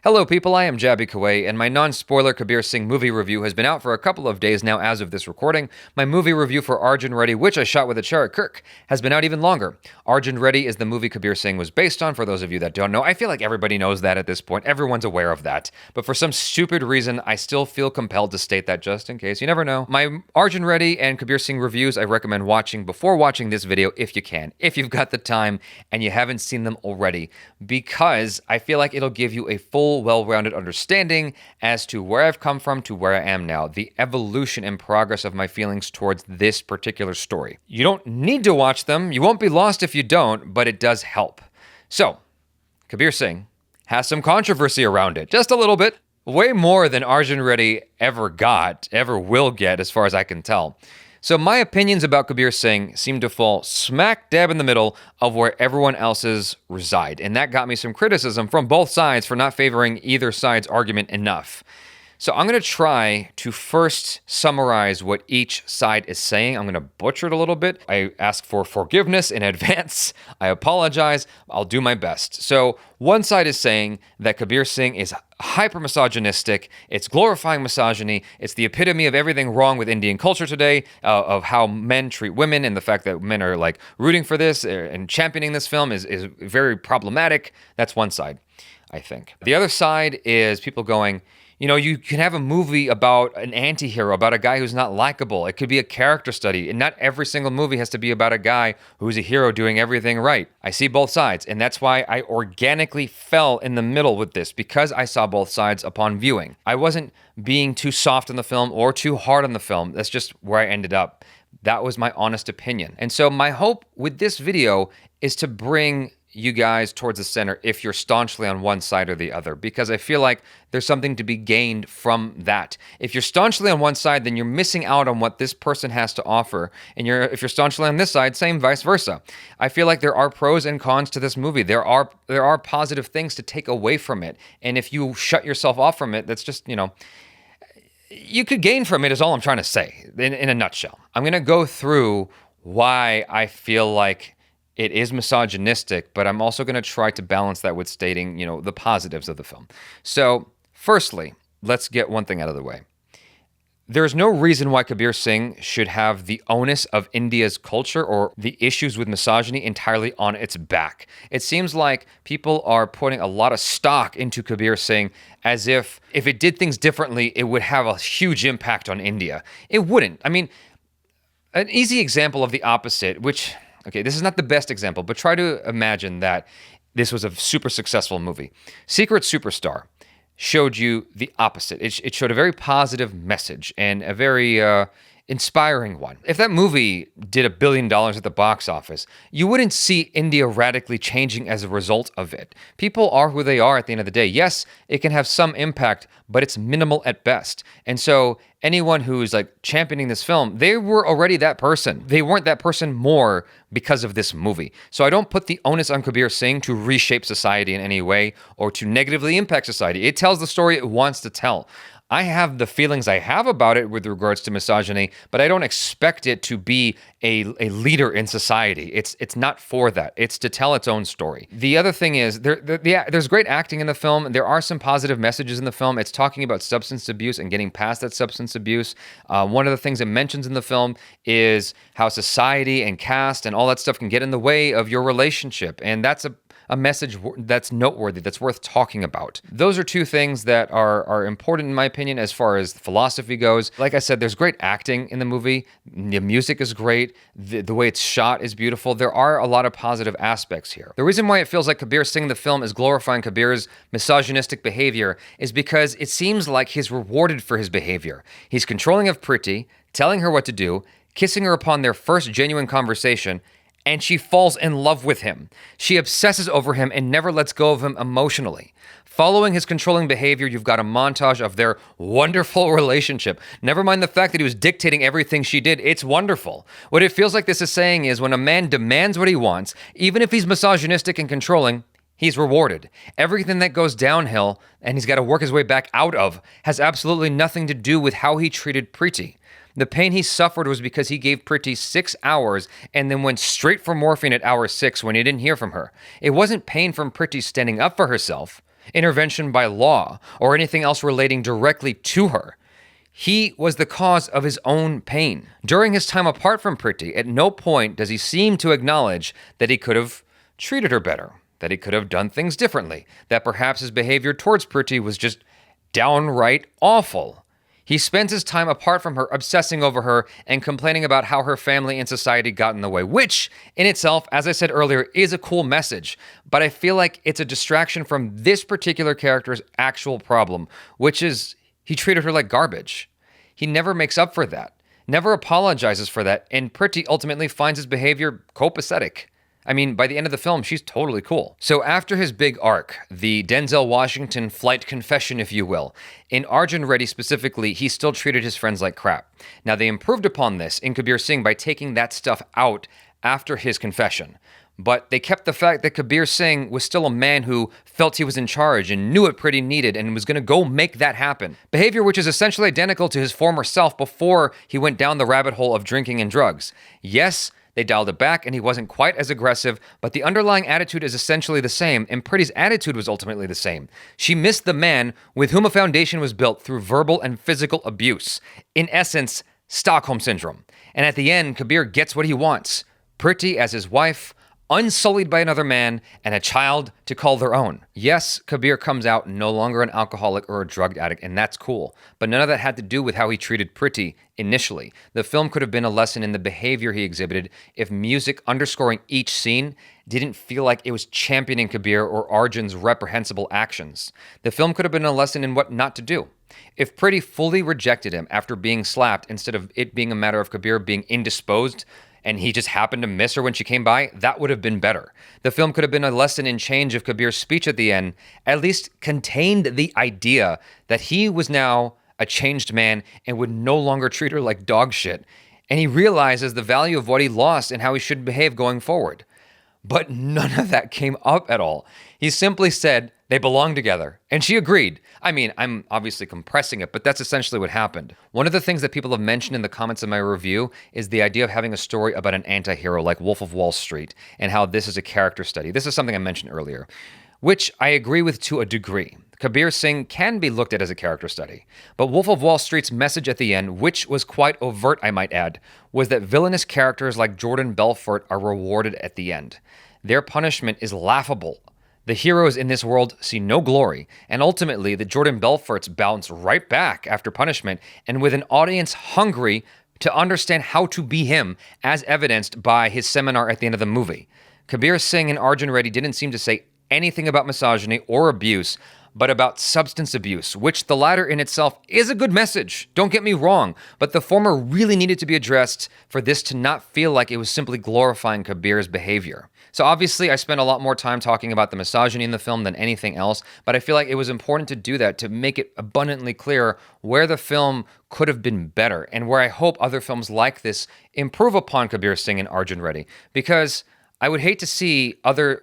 Hello people, I am Jaby KOAY, and my non-spoiler Kabir Singh movie review has been out for a couple of days now as of this recording. My movie review for Arjun Reddy, which I shot with a chair at Kirk, has been out even longer. Arjun Reddy is the movie Kabir Singh was based on, for those of you that don't know. I feel like everybody knows that at this point. Everyone's aware of that. But for some stupid reason, I still feel compelled to state that just in case. You never know. My Arjun Reddy and Kabir Singh reviews I recommend watching before watching this video if you can, if you've got the time and you haven't seen them already, because I feel like it'll give you a full, well-rounded understanding as to where I've come from to where I am now, the evolution and progress of my feelings towards this particular story. You don't need to watch them. You won't be lost if you don't, but it does help. So, Kabir Singh has some controversy around it, just a little bit. Way more than Arjun Reddy ever will get, as far as I can tell. So my opinions about Kabir Singh seem to fall smack dab in the middle of where everyone else's reside, and that got me some criticism from both sides for not favoring either side's argument enough. So I'm going to try to first summarize what each side is saying. I'm going to butcher it a little bit. I ask for forgiveness in advance. I apologize. I'll do my best. So one side is saying that Kabir Singh is hyper-misogynistic. It's glorifying misogyny. It's the epitome of everything wrong with Indian culture today, of how men treat women, and the fact that men are like rooting for this and championing this film is very problematic. That's one side, I think. The other side is people going, you know, you can have a movie about an anti-hero, about a guy who's not likable. It could be a character study, and not every single movie has to be about a guy who's a hero doing everything right. I see both sides, and that's why I organically fell in the middle with this, because I saw both sides upon viewing. I wasn't being too soft on the film or too hard on the film. That's just where I ended up. That was my honest opinion. And so my hope with this video is to bring you guys towards the center if you're staunchly on one side or the other, because I feel like there's something to be gained from that. If you're staunchly on one side, then you're missing out on what this person has to offer. And if you're staunchly on this side, same vice versa. I feel like there are pros and cons to this movie. There are positive things to take away from it. And if you shut yourself off from it, that's just, you know, you could gain from it is all I'm trying to say in a nutshell. I'm going to go through why I feel like it is misogynistic, but I'm also going to try to balance that with stating, you know, the positives of the film. So, firstly, let's get one thing out of the way. There's no reason why Kabir Singh should have the onus of India's culture or the issues with misogyny entirely on its back. It seems like people are putting a lot of stock into Kabir Singh as if it did things differently, it would have a huge impact on India. It wouldn't. I mean, an easy example of the opposite, which... okay, this is not the best example, but try to imagine that this was a super successful movie. Secret Superstar showed you the opposite. It showed a very positive message and a very inspiring one. If that movie did $1 billion at the box office, you wouldn't see India radically changing as a result of it. People are who they are at the end of the day. Yes, it can have some impact, but it's minimal at best. And so anyone who's like championing this film, they were already that person. They weren't that person more because of this movie. So I don't put the onus on Kabir Singh to reshape society in any way or to negatively impact society. It tells the story it wants to tell. I have the feelings I have about it with regards to misogyny, but I don't expect it to be a leader in society. It's not for that. It's to tell its own story. The other thing is, there's great acting in the film. There are some positive messages in the film. It's talking about substance abuse and getting past that substance abuse. One of the things it mentions in the film is how society and caste and all that stuff can get in the way of your relationship. And that's a message that's noteworthy, that's worth talking about. Those are two things that are important in my opinion as far as philosophy goes. Like I said, there's great acting in the movie. The music is great. The way it's shot is beautiful. There are a lot of positive aspects here. The reason why it feels like Kabir Singh, the film, is glorifying Kabir's misogynistic behavior is because it seems like he's rewarded for his behavior. He's controlling of Priti, telling her what to do, kissing her upon their first genuine conversation, and she falls in love with him. She obsesses over him and never lets go of him emotionally. Following his controlling behavior, you've got a montage of their wonderful relationship. Never mind the fact that he was dictating everything she did. It's wonderful. What it feels like this is saying is when a man demands what he wants, even if he's misogynistic and controlling, he's rewarded. Everything that goes downhill and he's got to work his way back out of has absolutely nothing to do with how he treated Priti. The pain he suffered was because he gave Priti 6 hours and then went straight for morphine at hour 6 when he didn't hear from her. It wasn't pain from Priti standing up for herself. intervention by law, or anything else relating directly to her. He was the cause of his own pain. During his time apart from Priti, at no point does he seem to acknowledge that he could have treated her better, that he could have done things differently, that perhaps his behavior towards Priti was just downright awful. He spends his time apart from her, obsessing over her and complaining about how her family and society got in the way, which in itself, as I said earlier, is a cool message. But I feel like it's a distraction from this particular character's actual problem, which is he treated her like garbage. He never makes up for that, never apologizes for that, and Priti ultimately finds his behavior copacetic. I mean, by the end of the film, she's totally cool. So after his big arc, the Denzel Washington flight confession, if you will, in Arjun Reddy specifically, he still treated his friends like crap. Now, they improved upon this in Kabir Singh by taking that stuff out after his confession. But they kept the fact that Kabir Singh was still a man who felt he was in charge and knew what Priti needed and was going to go make that happen. Behavior which is essentially identical to his former self before he went down the rabbit hole of drinking and drugs. Yes, they dialed it back and he wasn't quite as aggressive, but the underlying attitude is essentially the same, and Priti's attitude was ultimately the same. She missed the man with whom a foundation was built through verbal and physical abuse. In essence, Stockholm Syndrome. And at the end, Kabir gets what he wants. Priti as his wife, unsullied by another man, and a child to call their own. Yes, Kabir comes out no longer an alcoholic or a drug addict, and that's cool. But none of that had to do with how he treated Priti initially. The film could have been a lesson in the behavior he exhibited if music underscoring each scene didn't feel like it was championing Kabir or Arjun's reprehensible actions. The film could have been a lesson in what not to do. If Priti fully rejected him after being slapped instead of it being a matter of Kabir being indisposed, and he just happened to miss her when she came by, that would have been better. The film could have been a lesson in change if Kabir's speech at the end at least contained the idea that he was now a changed man and would no longer treat her like dog shit. And he realizes the value of what he lost and how he should behave going forward. But none of that came up at all. He simply said they belong together, and she agreed. I mean, I'm obviously compressing it, but that's essentially what happened. One of the things that people have mentioned in the comments of my review is the idea of having a story about an anti-hero like Wolf of Wall Street, and how this is a character study. This is something I mentioned earlier, which I agree with to a degree. Kabir Singh can be looked at as a character study, but Wolf of Wall Street's message at the end, which was quite overt, I might add, was that villainous characters like Jordan Belfort are rewarded at the end. Their punishment is laughable. The heroes in this world see no glory, and ultimately the Jordan Belforts bounce right back after punishment, and with an audience hungry to understand how to be him, as evidenced by his seminar at the end of the movie. Kabir Singh and Arjun Reddy didn't seem to say anything about misogyny or abuse, but about substance abuse, which the latter in itself is a good message, don't get me wrong, but the former really needed to be addressed for this to not feel like it was simply glorifying Kabir's behavior. So obviously I spent a lot more time talking about the misogyny in the film than anything else, but I feel like it was important to do that to make it abundantly clear where the film could have been better, and where I hope other films like this improve upon Kabir Singh and Arjun Reddy, because I would hate to see other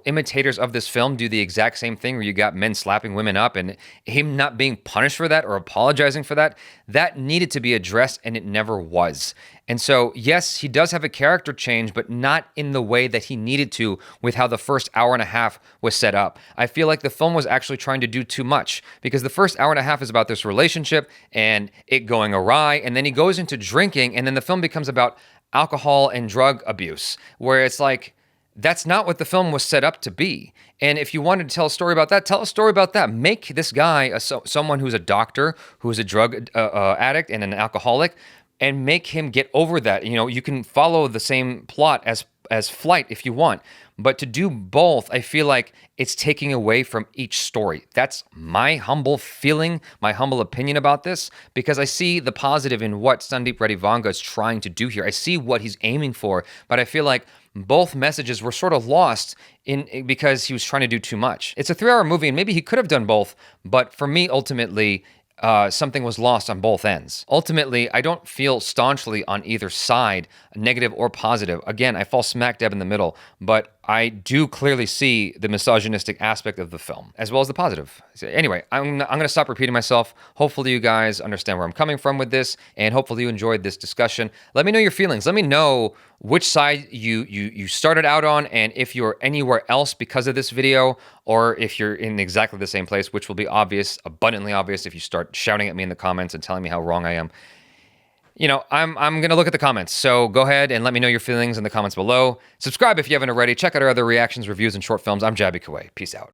imitators of this film do the exact same thing where you got men slapping women up and him not being punished for that or apologizing for that. That needed to be addressed, and it never was. And so, yes, he does have a character change, but not in the way that he needed to with how the first hour and a half was set up. I feel like the film was actually trying to do too much, because the first hour and a half is about this relationship and it going awry, and then he goes into drinking, and then the film becomes about alcohol and drug abuse, where it's like, that's not what the film was set up to be. And if you wanted to tell a story about that, tell a story about that. Make this guy someone who's a doctor, who's a drug addict and an alcoholic, and make him get over that. You can follow the same plot as Flight if you want. But to do both, I feel like it's taking away from each story. That's my humble feeling, my humble opinion about this, because I see the positive in what Sandeep Reddy Vanga is trying to do here. I see what he's aiming for, but I feel like both messages were sort of lost because he was trying to do too much. It's a 3-hour movie, and maybe he could have done both, but for me, ultimately, something was lost on both ends. Ultimately, I don't feel staunchly on either side, negative or positive. Again, I fall smack dab in the middle, but I do clearly see the misogynistic aspect of the film, as well as the positive. So anyway, I'm going to stop repeating myself. Hopefully you guys understand where I'm coming from with this, and hopefully you enjoyed this discussion. Let me know your feelings. Let me know which side you started out on, and if you're anywhere else because of this video, or if you're in exactly the same place, which will be obvious, abundantly obvious, if you start shouting at me in the comments and telling me how wrong I am. You know, I'm going to look at the comments, so go ahead and let me know your feelings in the comments below. Subscribe if you haven't already. Check out our other reactions, reviews, and short films. I'm Jaby KOAY. Peace out.